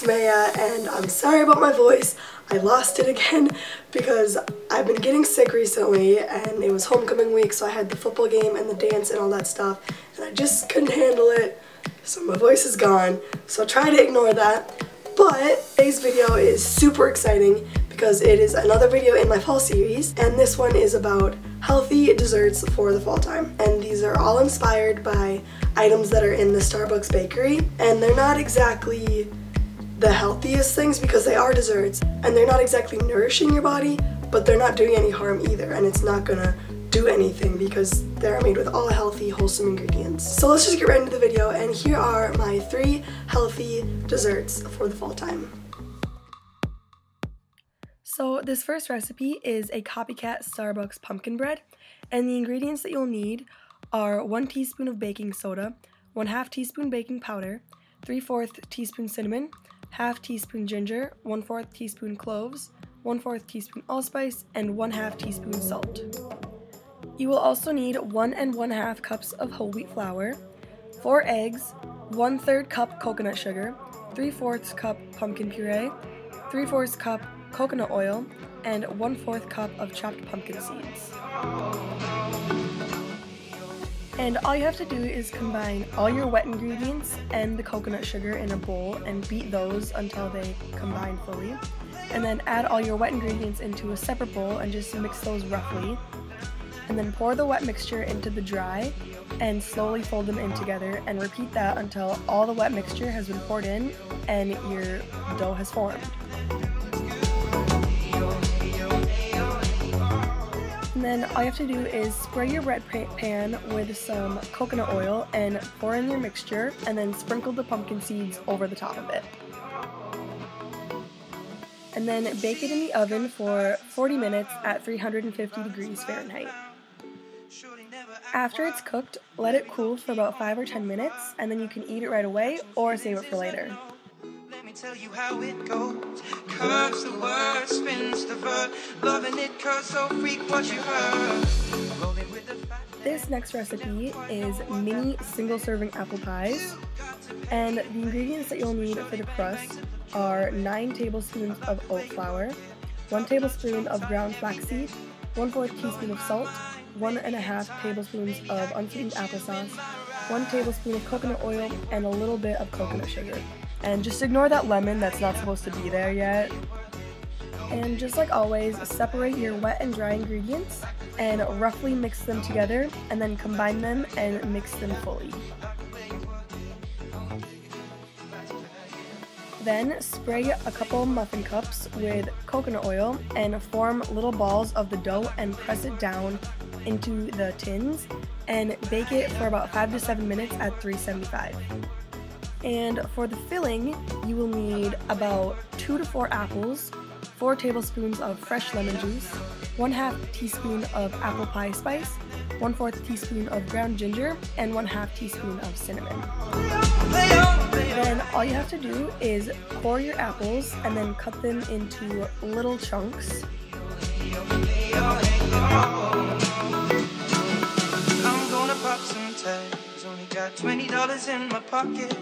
Maya, and I'm sorry about my voice. I lost it again because I've been getting sick recently, and it was homecoming week, so I had the football game and the dance and all that stuff, and I just couldn't handle it, so my voice is gone. So try to ignore that. But today's video is super exciting because it is another video in my fall series, and this one is about healthy desserts for the fall time. And these are all inspired by items that are in the Starbucks bakery, and they're not exactly the healthiest things because they are desserts, and they're not exactly nourishing your body, but they're not doing any harm either, and it's not gonna do anything because they're made with all healthy, wholesome ingredients. So let's just get right into the video, and here are my 3 healthy desserts for the fall time. So this first recipe is a copycat Starbucks pumpkin bread, and the ingredients that you'll need are 1 teaspoon of baking soda, 1/2 teaspoon baking powder, 3/4 teaspoon cinnamon, 1/2 teaspoon ginger, 1/4 teaspoon cloves, 1/4 teaspoon allspice, and 1/2 teaspoon salt. You will also need 1 1/2 cups of whole wheat flour, 4 eggs, 1/3 cup coconut sugar, 3/4 cup pumpkin puree, 3/4 cup coconut oil, and 1/4 cup of chopped pumpkin seeds. And all you have to do is combine all your wet ingredients and the coconut sugar in a bowl and beat those until they combine fully. And then add all your wet ingredients into a separate bowl and just mix those roughly. And then pour the wet mixture into the dry and slowly fold them in together, and repeat that until all the wet mixture has been poured in and your dough has formed. And then all you have to do is spray your bread pan with some coconut oil and pour in your mixture, and then sprinkle the pumpkin seeds over the top of it. And then bake it in the oven for 40 minutes at 350 degrees Fahrenheit. After it's cooked, let it cool for about 5 or 10 minutes, and then you can eat it right away or save it for later. Let me tell you how it goes. Curves the word, spins the verb, loving it cause so freak what you heard. This next recipe is mini single serving apple pies, and the ingredients that you'll need for the crust are 9 tablespoons of oat flour, 1 tablespoon of ground flaxseed, 1/4 teaspoon of salt, 1 1/2 tablespoons of unsweetened applesauce, 1 tablespoon of coconut oil, and a little bit of coconut sugar. And just ignore that lemon, that's not supposed to be there yet. And just like always, separate your wet and dry ingredients and roughly mix them together, and then combine them and mix them fully. Then spray a couple muffin cups with coconut oil and form little balls of the dough and press it down into the tins and bake it for about 5 to 7 minutes at 375. And for the filling, you will need about 2 to 4 apples, 4 tablespoons of fresh lemon juice, 1/2 teaspoon of apple pie spice, 1/4 teaspoon of ground ginger, and 1/2 teaspoon of cinnamon. Then all you have to do is core your apples and then cut them into little chunks. I'm gonna pop some tags, only got $20 in my pocket.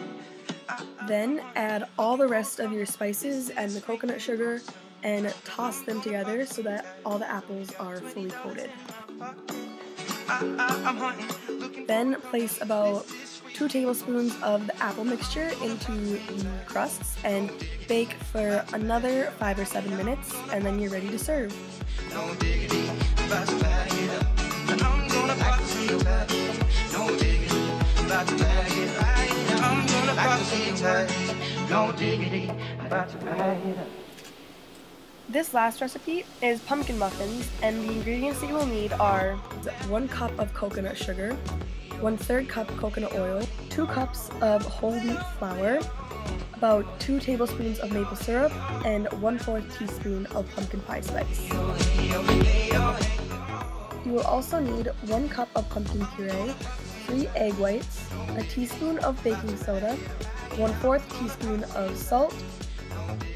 Then add all the rest of your spices and the coconut sugar and toss them together so that all the apples are fully coated. Then place about 2 tablespoons of the apple mixture into the crusts and bake for another 5 or 7 minutes, and then you're ready to serve. No diggity, about to bag it up. I'm gonna pop some tags. No diggity, about to bag it up. I'm gonna pop some tags. No diggity, about to bag it up. This last recipe is pumpkin muffins, and the ingredients that you will need are 1 cup of coconut sugar, 1/3 cup coconut oil, 2 cups of whole wheat flour, about 2 tablespoons of maple syrup, and 1/4 teaspoon of pumpkin pie spice. You will also need 1 cup of pumpkin puree, 3 egg whites, a teaspoon of baking soda, 1/4 teaspoon of salt,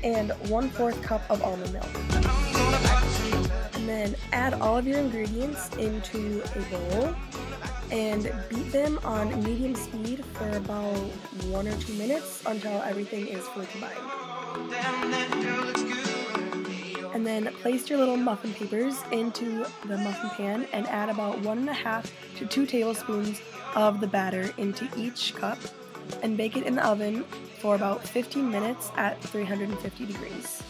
and 1/4 cup of almond milk. And then add all of your ingredients into a bowl and beat them on medium speed for about 1 or 2 minutes until everything is fully combined. And then place your little muffin papers into the muffin pan and add about 1.5 to 2 tablespoons of the batter into each cup and bake it in the oven for about 15 minutes at 350 degrees.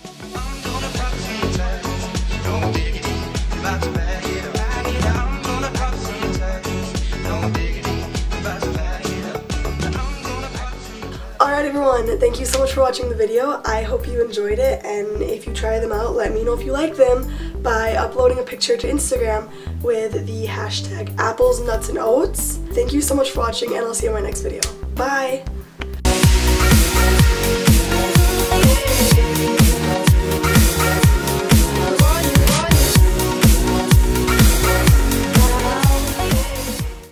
Alright everyone, thank you so much for watching the video. I hope you enjoyed it, and if you try them out, let me know if you like them by uploading a picture to Instagram with the hashtag apples, nuts, and oats. Thank you so much for watching, and I'll see you in my next video. Bye!